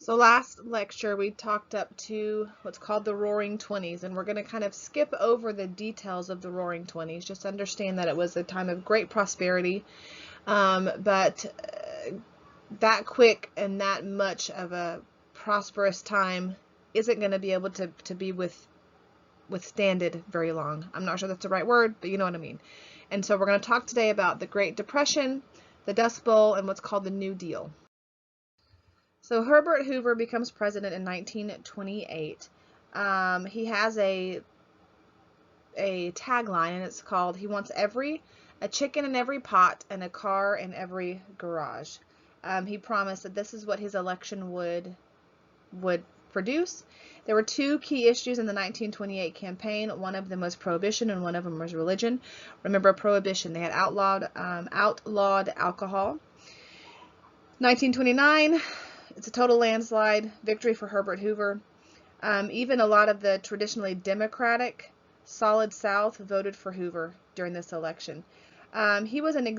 So last lecture we talked up to what's called the Roaring Twenties, and we're going to kind of skip over the details of the Roaring Twenties. Just understand that it was a time of great prosperity, but that quick and that much of a prosperous time isn't going to be able to be withstand it very long. I'm not sure that's the right word, but you know what I mean. And so we're going to talk today about the Great Depression, the Dust Bowl, and what's called the New Deal. So Herbert Hoover becomes president in 1928. He has a tagline, and it's called, he wants a chicken in every pot and a car in every garage. He promised that this is what his election would produce. There were two key issues in the 1928 campaign. One of them was prohibition and one of them was religion. Remember prohibition, they had outlawed alcohol. 1929, it's a total landslide victory for Herbert Hoover. Even a lot of the traditionally Democratic Solid South voted for Hoover during this election. He was an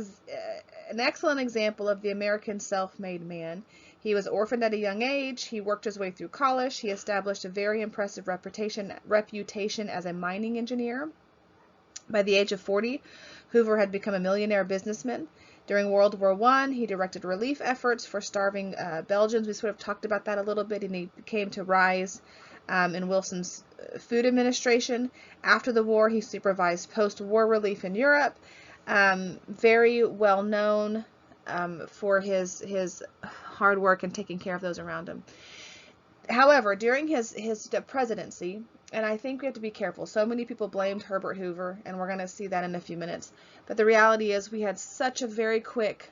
excellent example of the American self-made man. He was orphaned at a young age. He worked his way through college. He established a very impressive reputation as a mining engineer. By the age of 40, Hoover had become a millionaire businessman. During World War I, he directed relief efforts for starving Belgians. We sort of talked about that a little bit, and he came to rise in Wilson's food administration. After the war, he supervised post-war relief in Europe. Very well known for his hard work and taking care of those around him. However, during his presidency, and I think we have to be careful, so many people blamed Herbert Hoover, and we're going to see that in a few minutes, but the reality is we had such a very quick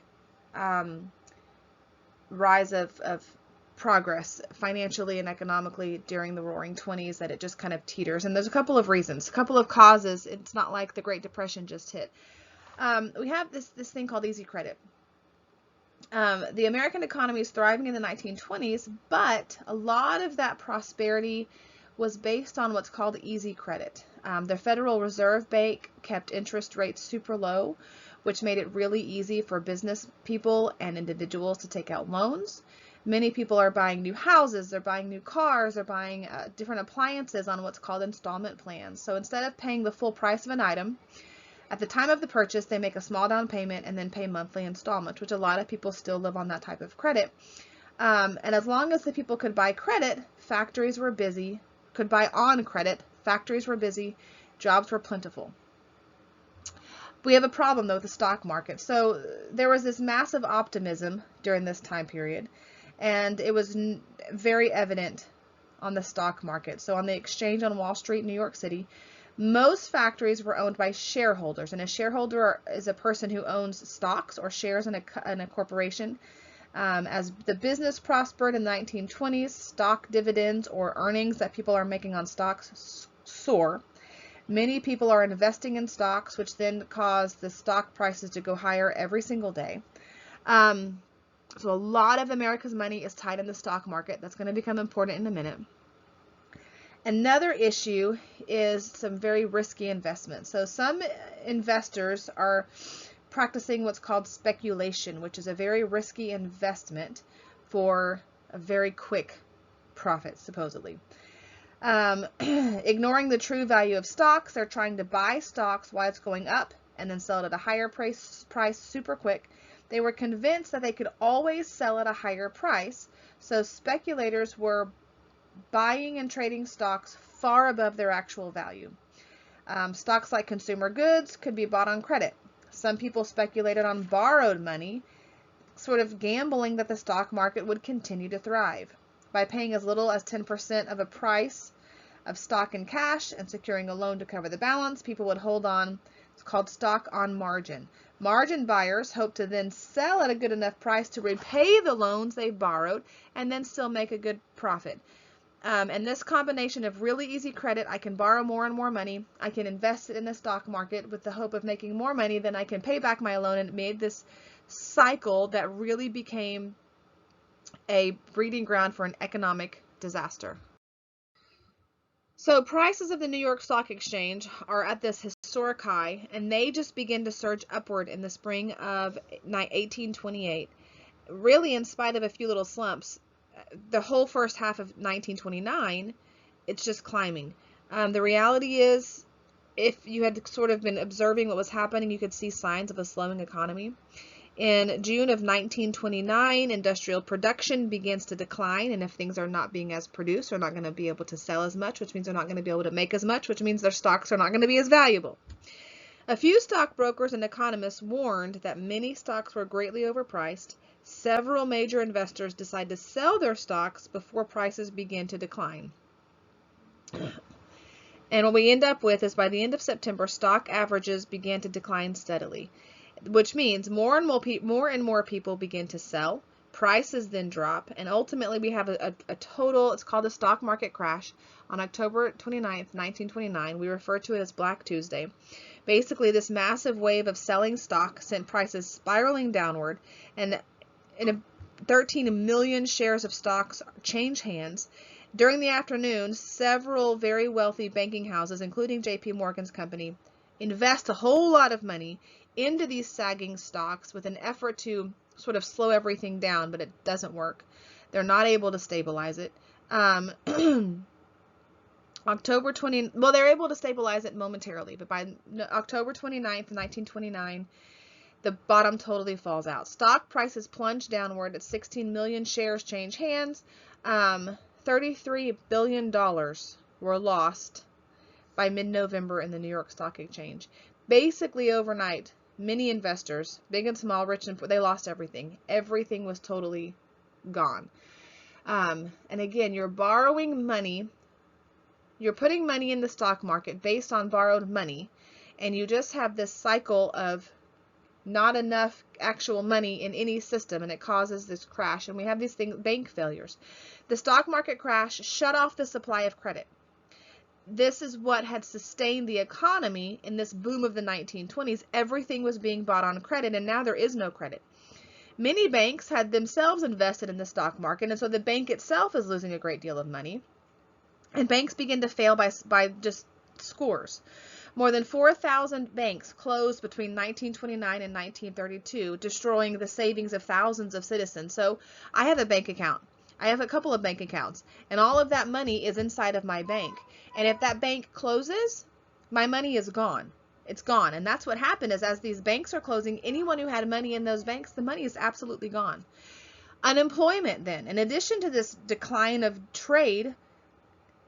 rise of progress financially and economically during the Roaring Twenties that it just kind of teeters. And there's a couple of reasons, a couple of causes. It's not like the Great Depression just hit. We have this thing called easy credit. The American economy is thriving in the 1920s, but a lot of that prosperity was based on what's called easy credit. The Federal Reserve Bank kept interest rates super low, which made it really easy for business people and individuals to take out loans. Many people are buying new houses, they're buying new cars, they're buying different appliances on what's called installment plans. So instead of paying the full price of an item, at the time of the purchase, they make a small down payment and then pay monthly installments, which a lot of people still live on that type of credit. And as long as the people could buy credit, factories were busy, could buy on credit, factories were busy, jobs were plentiful. We have a problem though with the stock market. So there was this massive optimism during this time period, and it was very evident on the stock market. So on the exchange on Wall Street, New York City, most factories were owned by shareholders, and a shareholder is a person who owns stocks or shares in a corporation. As the business prospered in the 1920s, stock dividends or earnings that people are making on stocks soar. Many people are investing in stocks, which then cause the stock prices to go higher every single day. So a lot of America's money is tied in the stock market. That's going to become important in a minute. Another issue is some very risky investments. So some investors are practicing what's called speculation, which is a very risky investment for a very quick profit, supposedly. Ignoring the true value of stocks, they're trying to buy stocks while it's going up and then sell it at a higher price super quick. They were convinced that they could always sell at a higher price, so speculators were buying and trading stocks far above their actual value. Stocks like consumer goods could be bought on credit. Some people speculated on borrowed money, sort of gambling that the stock market would continue to thrive. By paying as little as 10% of a price of stock in cash and securing a loan to cover the balance, people would hold on. It's called stock on margin. Margin buyers hope to then sell at a good enough price to repay the loans they borrowed and then still make a good profit. And this combination of really easy credit, I can borrow more and more money, I can invest it in the stock market with the hope of making more money than I can pay back my loan, and it made this cycle that really became a breeding ground for an economic disaster. So prices of the New York Stock Exchange are at this historic high, and they just begin to surge upward in the spring of 1828. Really, in spite of a few little slumps, the whole first half of 1929, it's just climbing. The reality is, if you had sort of been observing what was happening, you could see signs of a slowing economy. In June of 1929, industrial production begins to decline, and if things are not being as produced, they're not going to be able to sell as much, which means they're not going to be able to make as much, which means their stocks are not going to be as valuable. A few stockbrokers and economists warned that many stocks were greatly overpriced. Several major investors decided to sell their stocks before prices began to decline. And what we end up with is by the end of September, stock averages began to decline steadily, which means more and more people begin to sell. Prices then drop, and ultimately we have a total, it's called a stock market crash on October 29th, 1929. We refer to it as Black Tuesday. Basically, this massive wave of selling stock sent prices spiraling downward, and 13 million shares of stocks change hands. During the afternoon, several very wealthy banking houses, including J.P. Morgan's company, invest a whole lot of money into these sagging stocks with an effort to sort of slow everything down, but it doesn't work. They're not able to stabilize it. October 20, well, they're able to stabilize it momentarily, but by October 29th, 1929, the bottom totally falls out. Stock prices plunge downward at 16 million shares change hands. $33 billion were lost by mid-November in the New York Stock Exchange. Basically overnight, many investors, big and small, rich and poor, they lost everything. Everything was totally gone. And again, you're borrowing money. You're putting money in the stock market based on borrowed money, and you just have this cycle of not enough actual money in any system, and it causes this crash. And we have these things, bank failures. The stock market crash shut off the supply of credit. This is what had sustained the economy in this boom of the 1920s. Everything was being bought on credit, and now there is no credit. Many banks had themselves invested in the stock market, and so the bank itself is losing a great deal of money. And banks begin to fail by just scores. More than 4,000 banks closed between 1929 and 1932, destroying the savings of thousands of citizens. So I have a bank account. I have a couple of bank accounts, and all of that money is inside of my bank. And if that bank closes, my money is gone. It's gone. And that's what happened is as these banks are closing, anyone who had money in those banks, the money is absolutely gone. Unemployment then, in addition to this decline of trade,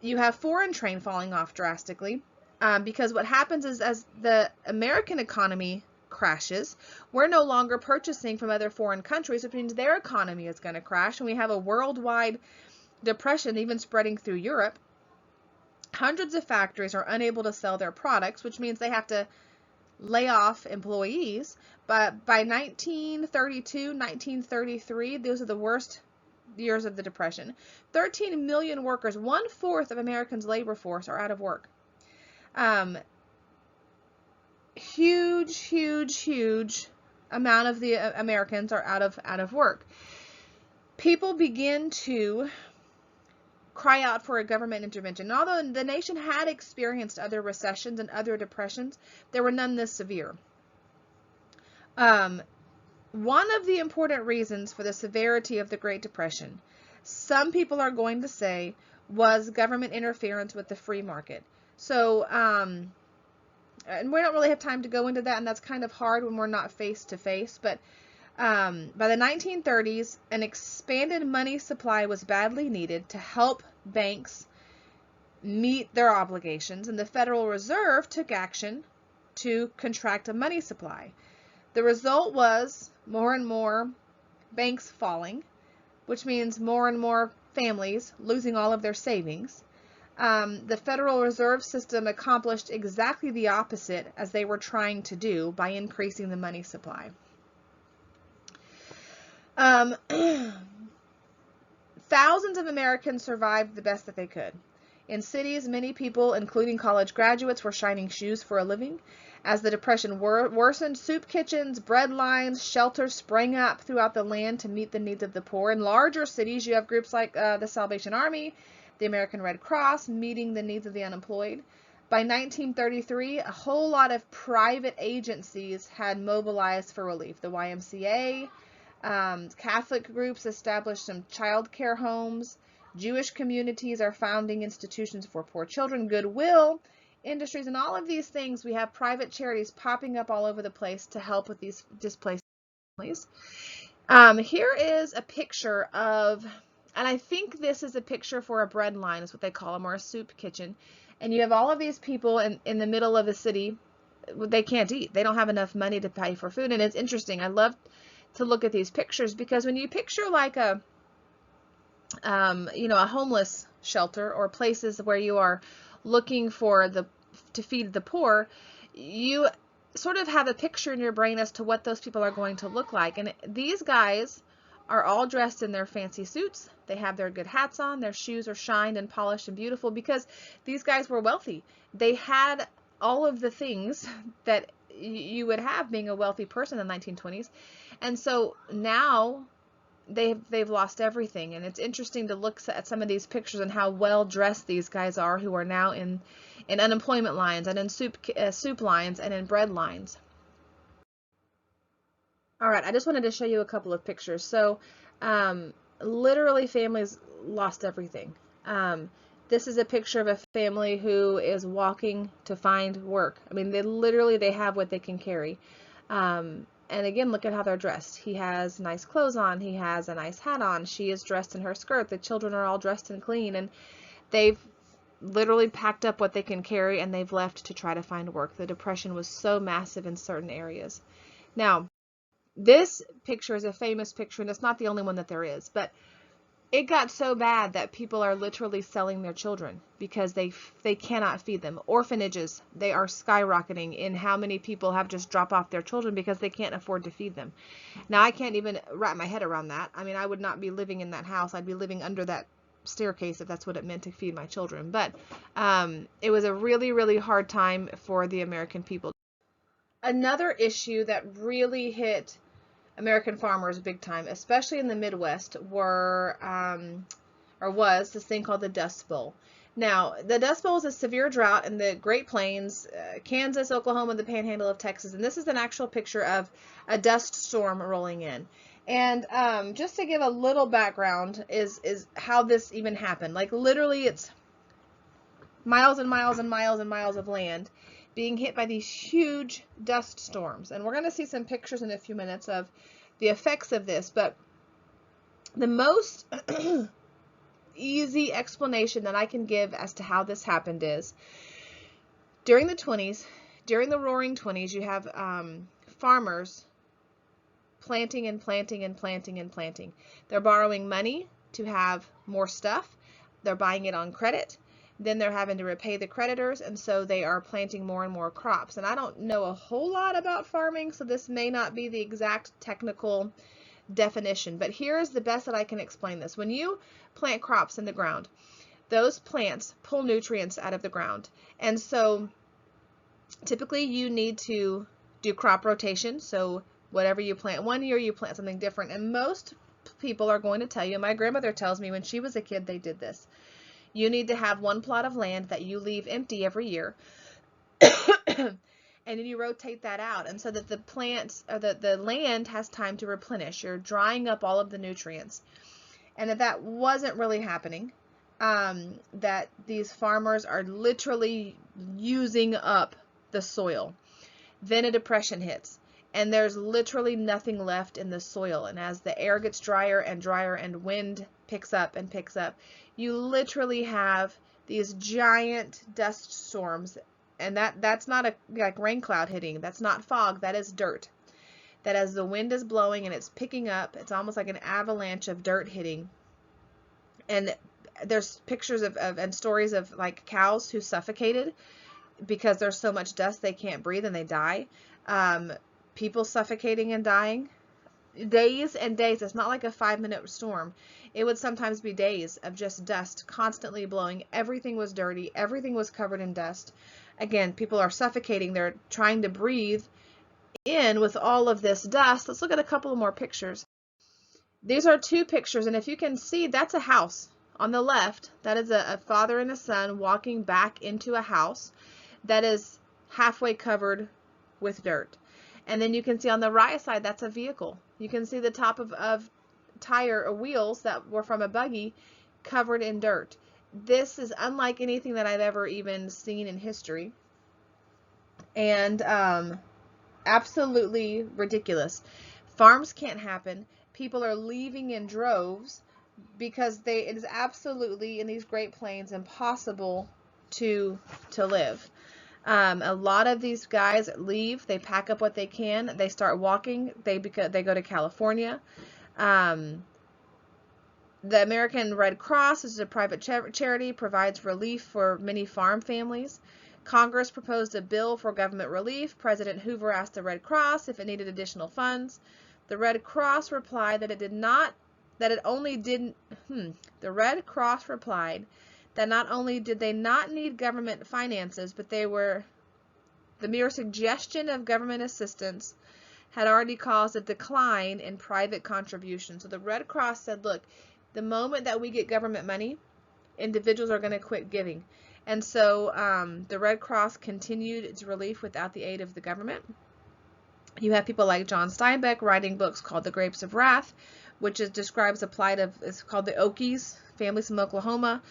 you have foreign trade falling off drastically, because what happens is as the American economy crashes, we're no longer purchasing from other foreign countries, which means their economy is going to crash, and we have a worldwide depression even spreading through Europe. Hundreds of factories are unable to sell their products, which means they have to lay off employees. But by 1932, 1933, those are the worst years of the Depression. 13 million workers, 1/4 of Americans' labor force, are out of work. Huge amount of the Americans are out of work. People begin to cry out for a government intervention. And although the nation had experienced other recessions and other depressions, there were none this severe. One of the important reasons for the severity of the Great Depression, some people are going to say, was government interference with the free market. So, and we don't really have time to go into that, and that's kind of hard when we're not face to face, but by the 1930s, an expanded money supply was badly needed to help banks meet their obligations, and the Federal Reserve took action to contract a money supply. The result was more and more banks falling, which means more and more families losing all of their savings. The Federal Reserve System accomplished exactly the opposite as they were trying to do by increasing the money supply. Thousands of Americans survived the best that they could. In cities, many people, including college graduates, were shining shoes for a living. As the Depression worsened, soup kitchens, bread lines, shelters sprang up throughout the land to meet the needs of the poor. In larger cities, you have groups like the Salvation Army, the American Red Cross, meeting the needs of the unemployed. By 1933, a whole lot of private agencies had mobilized for relief. The YMCA, Catholic groups established some child care homes. Jewish communities are founding institutions for poor children. Goodwill industries, and all of these things, we have private charities popping up all over the place to help with these displaced families. Here is a picture of, and I think this is a picture for a bread line, is what they call them, or a soup kitchen. And you have all of these people in the middle of the city. They can't eat. They don't have enough money to pay for food. And it's interesting. I love to look at these pictures, because when you picture like a homeless shelter, or places where you are looking to feed the poor, you sort of have a picture in your brain as to what those people are going to look like. And these guys are all dressed in their fancy suits. They have their good hats on. Their shoes are shined and polished and beautiful, because these guys were wealthy. They had all of the things that you would have being a wealthy person in the 1920s. And so now they've lost everything. And it's interesting to look at some of these pictures and how well dressed these guys are, who are now in unemployment lines, and in soup lines, and in bread lines. All right, I just wanted to show you a couple of pictures. So literally, families lost everything. This is a picture of a family who is walking to find work. I mean, they have what they can carry. And again, look at how they're dressed. He has nice clothes on. He has a nice hat on. She is dressed in her skirt. The children are all dressed and clean, and they've literally packed up what they can carry, and they've left to try to find work. The depression was so massive in certain areas. Now, this picture is a famous picture, and it's not the only one that there is, but it got so bad that people are literally selling their children because they cannot feed them. Orphanages, they are skyrocketing in how many people have just dropped off their children because they can't afford to feed them. Now, I can't even wrap my head around that. I mean, I would not be living in that house. I'd be living under that staircase if that's what it meant to feed my children. But it was a really, really hard time for the American people. Another issue that really hit American farmers big time, especially in the Midwest, was this thing called the Dust Bowl. Now, the Dust Bowl is a severe drought in the Great Plains, Kansas, Oklahoma, the Panhandle of Texas, and this is an actual picture of a dust storm rolling in. And just to give a little background is how this even happened. Like, literally, it's miles and miles and miles and miles of land being hit by these huge dust storms. And we're going to see some pictures in a few minutes of the effects of this. But the most easy explanation that I can give as to how this happened is, during the 20s, during the Roaring 20s, you have farmers planting and planting and planting and planting. They're borrowing money to have more stuff. They're buying it on credit. Then they're having to repay the creditors, and so they are planting more and more crops. And I don't know a whole lot about farming, so this may not be the exact technical definition, but here is the best that I can explain this. When you plant crops in the ground, those plants pull nutrients out of the ground, and so typically you need to do crop rotation. So whatever you plant one year, you plant something different, and most people are going to tell you, my grandmother tells me when she was a kid they did this, you need to have one plot of land that you leave empty every year and then you rotate that out, and so that the plants, or the land, has time to replenish. You're drying up all of the nutrients. And if that wasn't really happening, that these farmers are literally using up the soil, then a depression hits, and there's literally nothing left in the soil. And as the air gets drier and drier and wind picks up and picks up, you literally have these giant dust storms. And that's not a like rain cloud hitting. That's not fog. That is dirt. That as the wind is blowing and it's picking up, it's almost like an avalanche of dirt hitting. And there's pictures of and stories of like cows who suffocated because there's so much dust they can't breathe and they die. People suffocating and dying. Days and days. It's not like a 5-minute storm. It would sometimes be days of just dust constantly blowing. Everything was dirty. Everything was covered in dust. Again, people are suffocating. They're trying to breathe in with all of this dust. Let's look at a couple more pictures. These are two pictures, and if you can see, that's a house. On the left, that is a father and a son walking back into a house that is halfway covered with dirt. And then you can see on the right side, that's a vehicle. You can see the top of tire or wheels that were from a buggy covered in dirt. This is unlike anything that I've ever even seen in history, and absolutely ridiculous. Farms can't happen. People are leaving in droves because it is absolutely, in these Great Plains, impossible to live. A lot of these guys leave. They pack up what they can. They start walking. They go to California. The American Red Cross is a private charity, provides relief for many farm families. Congress proposed a bill for government relief. President Hoover asked the Red Cross if it needed additional funds. The Red Cross replied that the Red Cross replied that not only did they not need government finances, but the mere suggestion of government assistance had already caused a decline in private contributions. So the Red Cross said, look, the moment that we get government money, individuals are going to quit giving. And so the Red Cross continued its relief without the aid of the government. You have people like John Steinbeck writing books called The Grapes of Wrath, which describes the plight of, it's called the Okies, families from Oklahoma,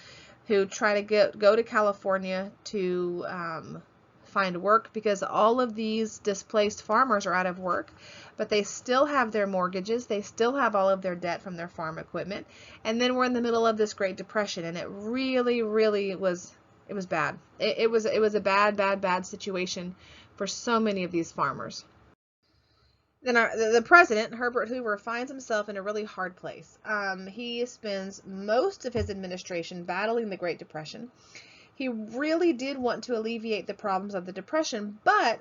who try to go to California to find work, because all of these displaced farmers are out of work, but they still have their mortgages, they still have all of their debt from their farm equipment, and then we're in the middle of this Great Depression, and it really was bad. It was a bad situation for so many of these farmers. Then the president, Herbert Hoover, finds himself in a really hard place. He spends most of his administration battling the Great Depression. He really did want to alleviate the problems of the Depression, but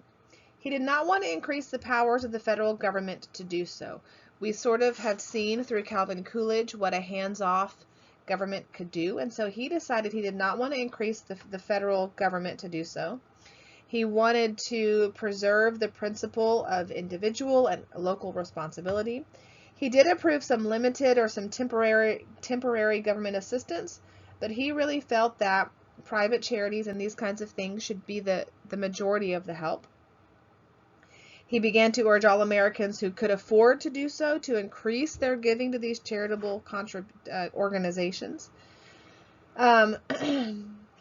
he did not want to increase the powers of the federal government to do so. We sort of had seen through Calvin Coolidge what a hands-off government could do, and so he decided he did not want to increase the federal government to do so. He wanted to preserve the principle of individual and local responsibility. He did approve some limited or some temporary government assistance, but he really felt that private charities and these kinds of things should be the majority of the help. He began to urge all Americans who could afford to do so to increase their giving to these charitable organizations.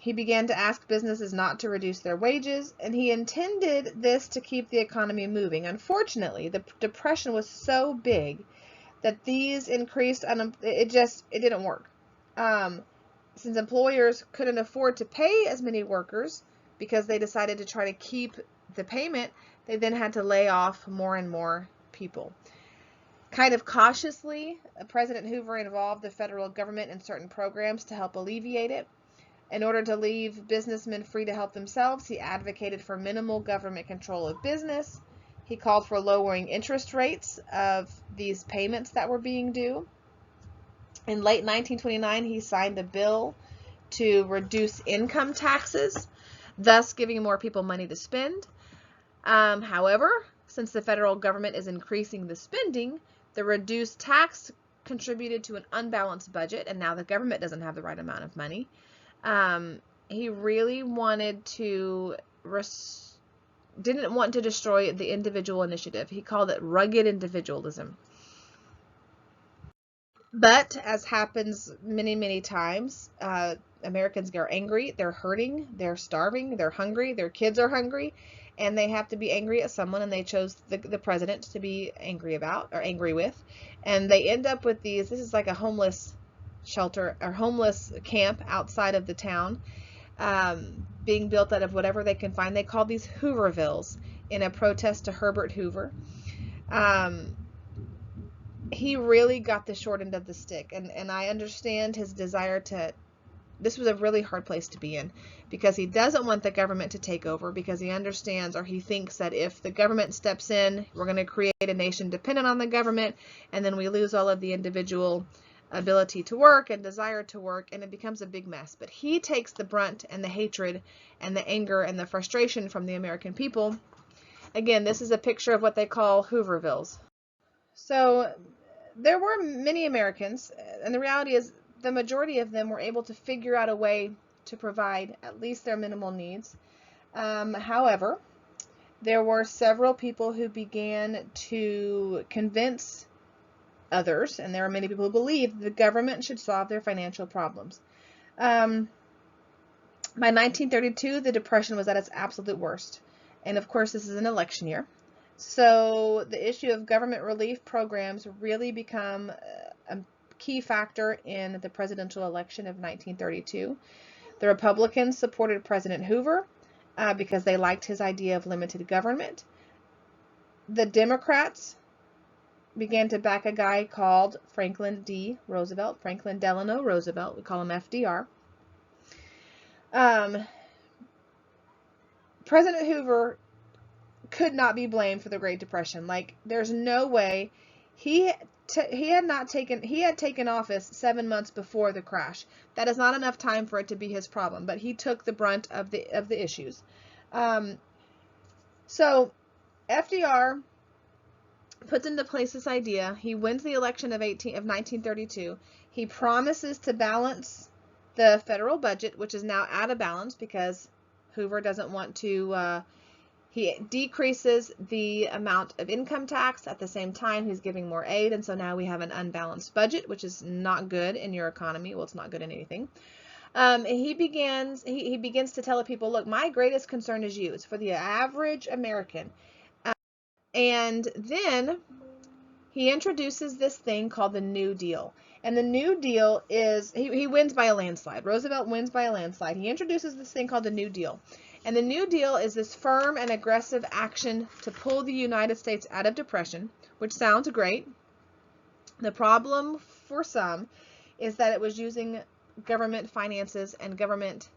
He began to ask businesses not to reduce their wages, and he intended this to keep the economy moving. Unfortunately, the Depression was so big that these increased it didn't work. Since employers couldn't afford to pay as many workers because they decided to try to keep the payment, they then had to lay off more and more people. Kind of cautiously, President Hoover involved the federal government in certain programs to help alleviate it. In order to leave businessmen free to help themselves, he advocated for minimal government control of business. He called for lowering interest rates of these payments that were being due. In late 1929, he signed a bill to reduce income taxes, thus giving more people money to spend. However, since the federal government is increasing the spending, the reduced tax contributed to an unbalanced budget, and now the government doesn't have the right amount of money. He really wanted to didn't want to destroy the individual initiative. He called it rugged individualism. But as happens many times, Americans get angry, they're hurting, they're starving, they're hungry, their kids are hungry, and they have to be angry at someone, and they chose the president to be angry about or angry with, and they end up with this is like a homeless shelter or homeless camp outside of the town, being built out of whatever they can find. They call these Hoovervilles in a protest to Herbert Hoover. He really got the short end of the stick, and I understand his desire this was a really hard place to be in, because he doesn't want the government to take over, because he understands, or he thinks that if the government steps in, we're going to create a nation dependent on the government, and then we lose all of the individual ability to work and desire to work, and it becomes a big mess. But he takes the brunt and the hatred and the anger and the frustration from the American people. Again, this is a picture of what they call Hoovervilles. So there were many Americans, and the reality is the majority of them were able to figure out a way to provide at least their minimal needs. However, there were several people who began to convince others, and there are many people who believe the government should solve their financial problems. By 1932, the Depression was at its absolute worst. And of course, this is an election year. So the issue of government relief programs really become a key factor in the presidential election of 1932. The Republicans supported President Hoover because they liked his idea of limited government. The Democrats began to back a guy called Franklin Delano Roosevelt. We call him FDR. President Hoover could not be blamed for the Great Depression. Like, there's no way. He had taken office 7 months before the crash. That is not enough time for it to be his problem, but he took the brunt of the issues. So FDR puts into place this idea. He wins the election of 1932. He promises to balance the federal budget, which is now out of balance because Hoover doesn't want to. He decreases the amount of income tax. At the same time, he's giving more aid, and so now we have an unbalanced budget, which is not good in your economy. Well, it's not good in anything. He begins to tell people, look, my greatest concern is you. It's for the average American. And then he introduces this thing called the New Deal. And the New Deal is, he wins by a landslide. Roosevelt wins by a landslide. He introduces this thing called the New Deal. And the New Deal is this firm and aggressive action to pull the United States out of depression, which sounds great. The problem for some is that it was using government finances and government,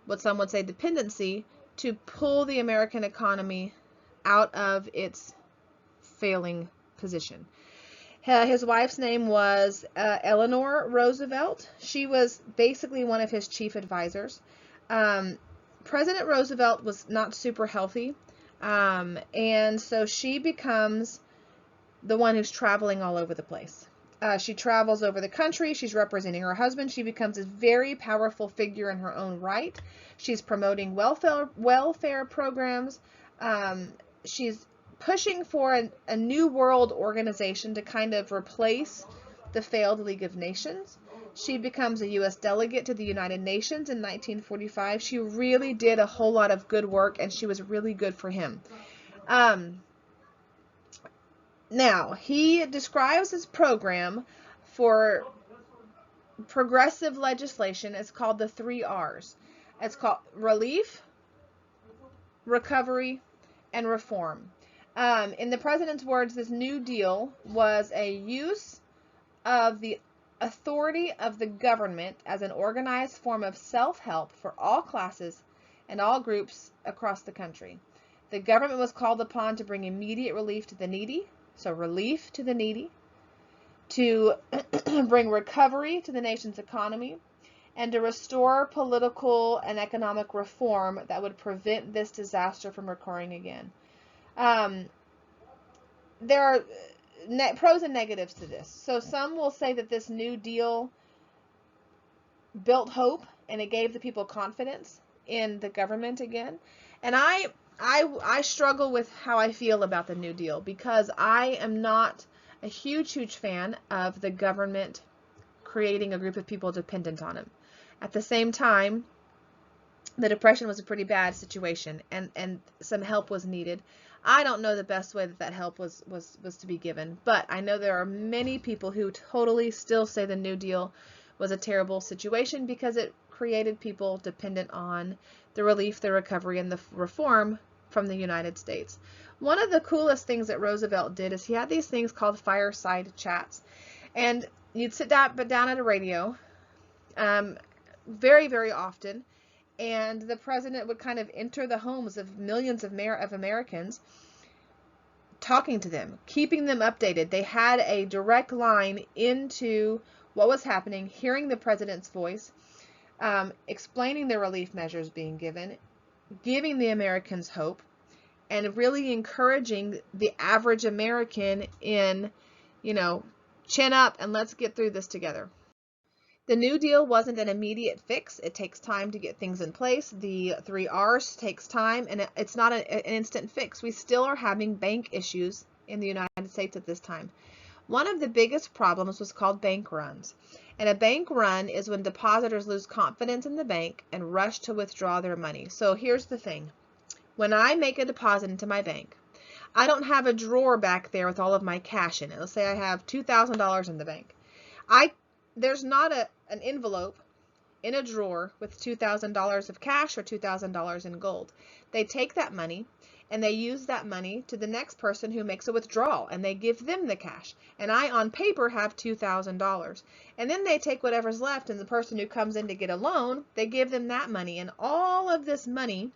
what some would say dependency, to pull the American economy out of its failing position. His wife's name was Eleanor Roosevelt. She was basically one of his chief advisors. President Roosevelt was not super healthy, and so she becomes the one who's traveling all over the place. She travels over the country. She's representing her husband. She becomes a very powerful figure in her own right. She's promoting welfare programs. She's pushing for a new world organization to kind of replace the failed League of Nations. She becomes a U.S. delegate to the United Nations in 1945. She really did a whole lot of good work, and she was really good for him. Now, he describes his program for progressive legislation. It's called the 3 R's. It's called relief, recovery, and reform. In the president's words, this New Deal was a use of the authority of the government as an organized form of self-help for all classes and all groups across the country. The government was called upon to bring immediate relief to the needy, so relief to the needy, to bring recovery to the nation's economy, and to restore political and economic reform that would prevent this disaster from occurring again. There are pros and negatives to this. So some will say that this New Deal built hope and it gave the people confidence in the government again. And I struggle with how I feel about the New Deal because I am not a huge fan of the government creating a group of people dependent on them. At the same time, the Depression was a pretty bad situation and some help was needed. I don't know the best way that help was to be given, but I know there are many people who totally still say the New Deal was a terrible situation because it created people dependent on the relief, the recovery, and the reform from the United States. One of the coolest things that Roosevelt did is he had these things called fireside chats, and you'd sit down at a radio very, very often, and the president would kind of enter the homes of millions of Americans, talking to them, keeping them updated. They had a direct line into what was happening, hearing the president's voice, explaining the relief measures being given, giving the Americans hope, and really encouraging the average American in, chin up and let's get through this together. The New Deal wasn't an immediate fix. It takes time to get things in place. The 3 R's takes time, and it's not an instant fix. We still are having bank issues in the United States at this time. One of the biggest problems was called bank runs. And a bank run is when depositors lose confidence in the bank and rush to withdraw their money. So here's the thing. When I make a deposit into my bank, I don't have a drawer back there with all of my cash in it. Let's say I have $2,000 in the bank. There's not an envelope in a drawer with $2,000 of cash or $2,000 in gold. They take that money and they use that money to the next person who makes a withdrawal, and they give them the cash. And I, on paper, have $2,000. And then they take whatever's left, and the person who comes in to get a loan, they give them that money. And all of this money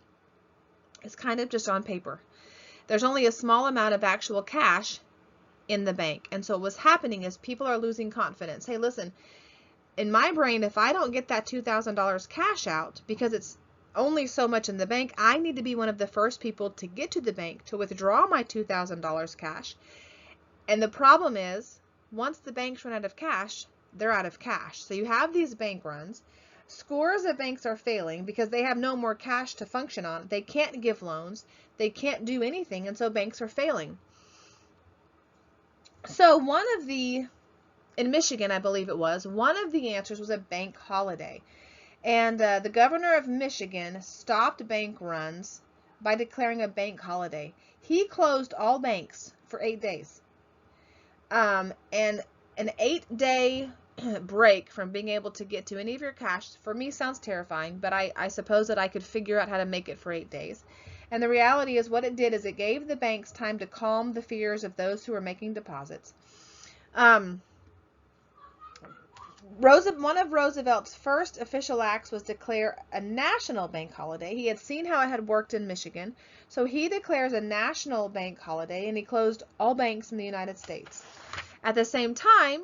is kind of just on paper. There's only a small amount of actual cash in the bank. And so what's happening is people are losing confidence. Hey, listen, in my brain, if I don't get that $2,000 cash out because it's only so much in the bank, I need to be one of the first people to get to the bank to withdraw my $2,000 cash. And the problem is, once the banks run out of cash, they're out of cash. So you have these bank runs. Scores of banks are failing because they have no more cash to function on. They can't give loans. They can't do anything, and so banks are failing. So in Michigan, I believe it was, one of the answers was a bank holiday. And the governor of Michigan stopped bank runs by declaring a bank holiday. He closed all banks for 8 days. And an 8-day break from being able to get to any of your cash, for me, sounds terrifying, but I suppose that I could figure out how to make it for 8 days. And the reality is what it did is it gave the banks time to calm the fears of those who were making deposits. One of Roosevelt's first official acts was declare a national bank holiday. He had seen how it had worked in Michigan, so he declares a national bank holiday, and he closed all banks in the United States. At the same time,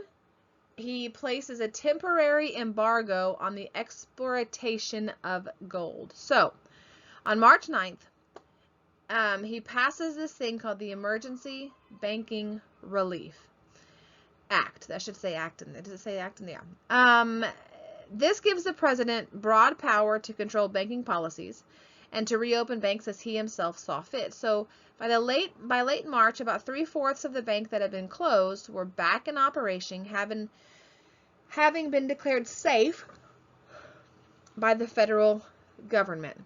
he places a temporary embargo on the exploitation of gold. So, on March 9th, he passes this thing called the Emergency Banking Relief Act. That should say act in there. Does it say act in there? Yeah. This gives the president broad power to control banking policies and to reopen banks as he himself saw fit. So by late March, about 3/4 of the bank that had been closed were back in operation, having been declared safe by the federal government.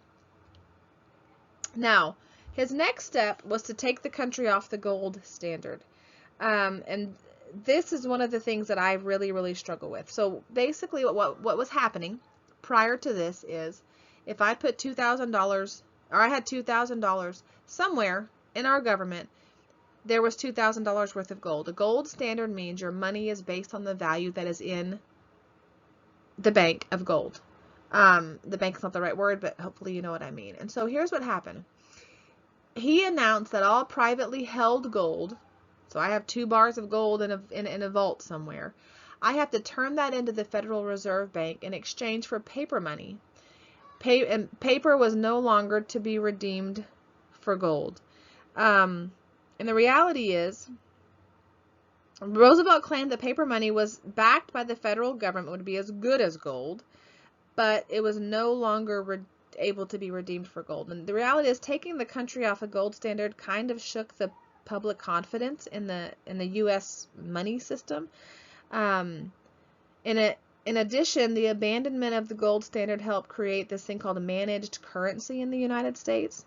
Now, his next step was to take the country off the gold standard. And this is one of the things that I really, really struggle with. So basically what was happening prior to this is if I put $2,000 or I had $2,000 somewhere in our government, there was $2,000 worth of gold. A gold standard means your money is based on the value that is in the bank of gold. The bank's not the right word, but hopefully you know what I mean. And so here's what happened. He announced that all privately held gold, so I have 2 bars of gold in a vault somewhere, I have to turn that into the Federal Reserve Bank in exchange for paper money. And paper was no longer to be redeemed for gold. And the reality is, Roosevelt claimed that paper money was backed by the federal government would be as good as gold, but it was no longer able to be redeemed for gold. And the reality is, taking the country off a gold standard kind of shook the public confidence in the U.S. money system. In addition, the abandonment of the gold standard helped create this thing called a managed currency in the United States.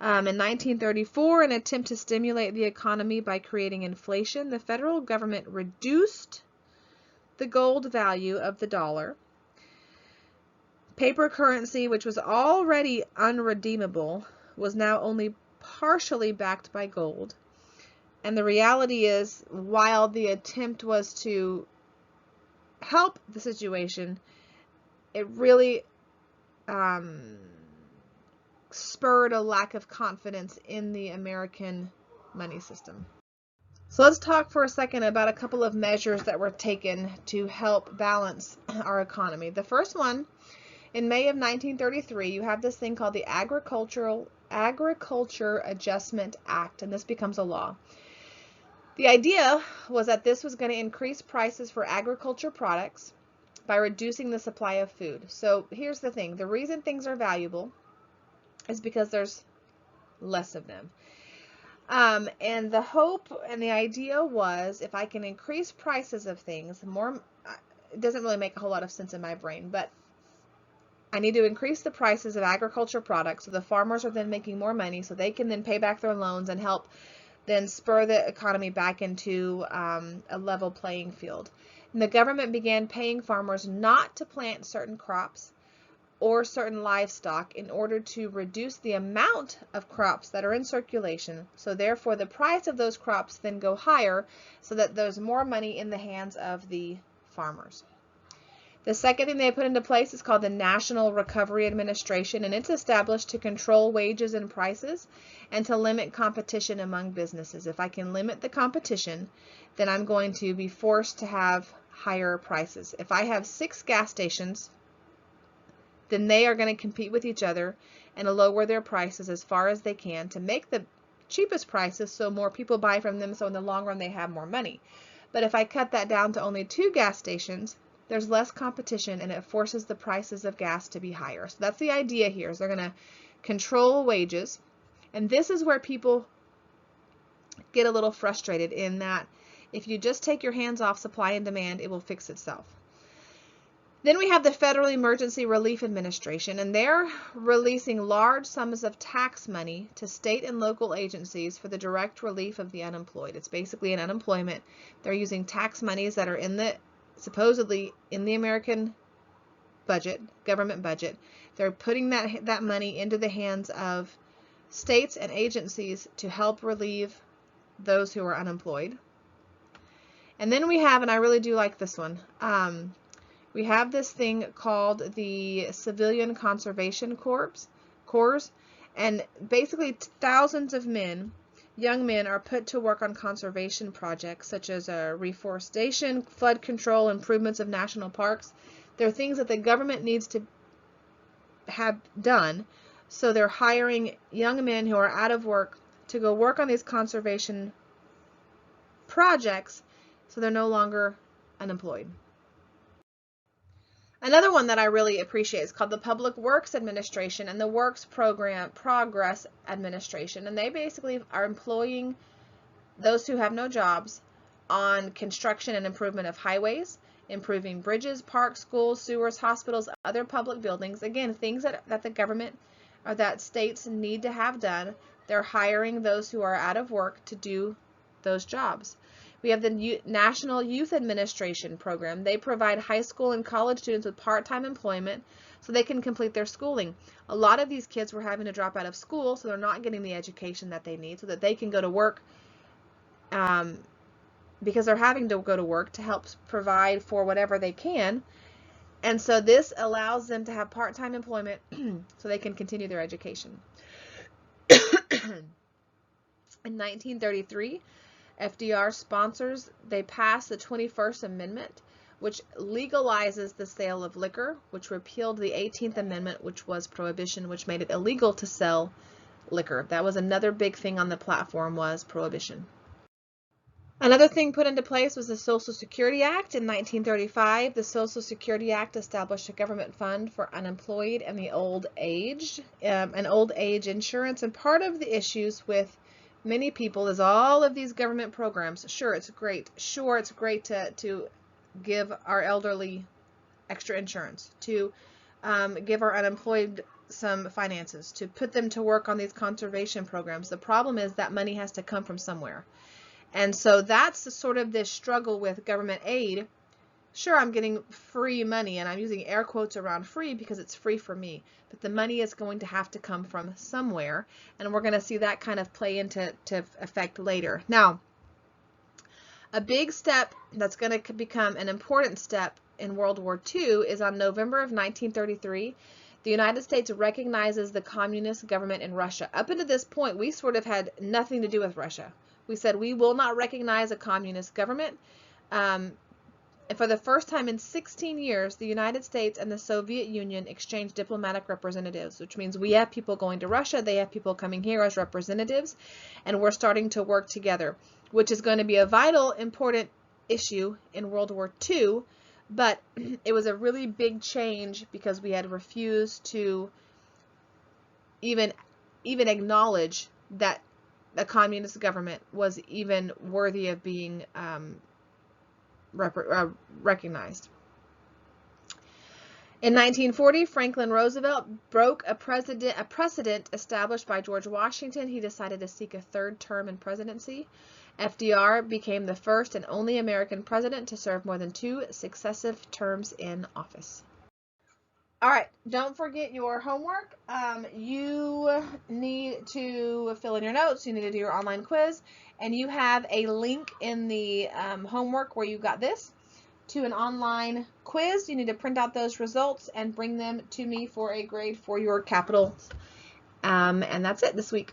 In 1934, in an attempt to stimulate the economy by creating inflation, the federal government reduced the gold value of the dollar. Paper currency, which was already unredeemable, was now only partially backed by gold. And the reality is, while the attempt was to help the situation, it really spurred a lack of confidence in the American money system. So let's talk for a second about a couple of measures that were taken to help balance our economy. The first one, in May of 1933, you have this thing called the Agriculture Adjustment Act, and this becomes a law. The idea was that this was going to increase prices for agriculture products by reducing the supply of food. So here's the thing. The reason things are valuable is because there's less of them. And the hope and the idea was, if I can increase prices of things, it doesn't really make a whole lot of sense in my brain, but I need to increase the prices of agriculture products so the farmers are then making more money so they can then pay back their loans and help then spur the economy back into a level playing field. And the government began paying farmers not to plant certain crops or certain livestock in order to reduce the amount of crops that are in circulation. So therefore the price of those crops then go higher so that there's more money in the hands of the farmers. The second thing they put into place is called the National Recovery Administration, and it's established to control wages and prices and to limit competition among businesses. If I can limit the competition, then I'm going to be forced to have higher prices. If I have 6 gas stations, then they are going to compete with each other and lower their prices as far as they can to make the cheapest prices so more people buy from them, so in the long run they have more money. But if I cut that down to only 2 gas stations, there's less competition and it forces the prices of gas to be higher. So that's the idea here, is they're going to control wages. And this is where people get a little frustrated, in that if you just take your hands off supply and demand, it will fix itself. Then we have the Federal Emergency Relief Administration, and they're releasing large sums of tax money to state and local agencies for the direct relief of the unemployed. It's basically an unemployment. They're using tax monies that are supposedly in the American budget, government budget. They're putting that money into the hands of states and agencies to help relieve those who are unemployed. And then we have, and I really do like this one, we have this thing called the Civilian Conservation Corps, and basically thousands of young men are put to work on conservation projects such as reforestation, flood control, improvements of national parks. They're things that the government needs to have done, so they're hiring young men who are out of work to go work on these conservation projects so they're no longer unemployed. Another one that I really appreciate is called the Public Works Administration and the Works Progress Administration. And they basically are employing those who have no jobs on construction and improvement of highways, improving bridges, parks, schools, sewers, hospitals, other public buildings. Again, things that the government or that states need to have done. They're hiring those who are out of work to do those jobs. We have the National Youth Administration Program. They provide high school and college students with part-time employment so they can complete their schooling. A lot of these kids were having to drop out of school, so they're not getting the education that they need so that they can go to work, because they're having to go to work to help provide for whatever they can. And so this allows them to have part-time employment so they can continue their education. In 1933, FDR they passed the 21st Amendment, which legalizes the sale of liquor, which repealed the 18th Amendment, which was prohibition, which made it illegal to sell liquor. That was another big thing on the platform, was prohibition. Another thing put into place was the Social Security Act in 1935. The Social Security Act established a government fund for unemployed and the old age, and old age insurance. And part of the issues with many people is all of these government programs. Sure, it's great. Sure, it's great to give our elderly extra insurance, to give our unemployed some finances, to put them to work on these conservation programs. The problem is that money has to come from somewhere. And so that's the sort of this struggle with government aid. Sure, I'm getting free money, and I'm using air quotes around free because it's free for me, but the money is going to have to come from somewhere, and we're going to see that kind of play into effect later. Now, a big step that's going to become an important step in World War II is on November of 1933. The United States recognizes the communist government in Russia. Up until this point, we sort of had nothing to do with Russia. We said we will not recognize a communist government. And for the first time in 16 years, the United States and the Soviet Union exchanged diplomatic representatives, which means we have people going to Russia, they have people coming here as representatives, and we're starting to work together, which is going to be a vital, important issue in World War II, but it was a really big change because we had refused to even acknowledge that a communist government was even worthy of being recognized. In 1940, Franklin Roosevelt broke a precedent established by George Washington. He decided to seek a third term in presidency. FDR became the first and only American president to serve more than 2 successive terms in office. All right, don't forget your homework. You need to fill in your notes. You need to do your online quiz. And you have a link in the homework where you got this to an online quiz. You need to print out those results and bring them to me for a grade for your capitals. And that's it this week.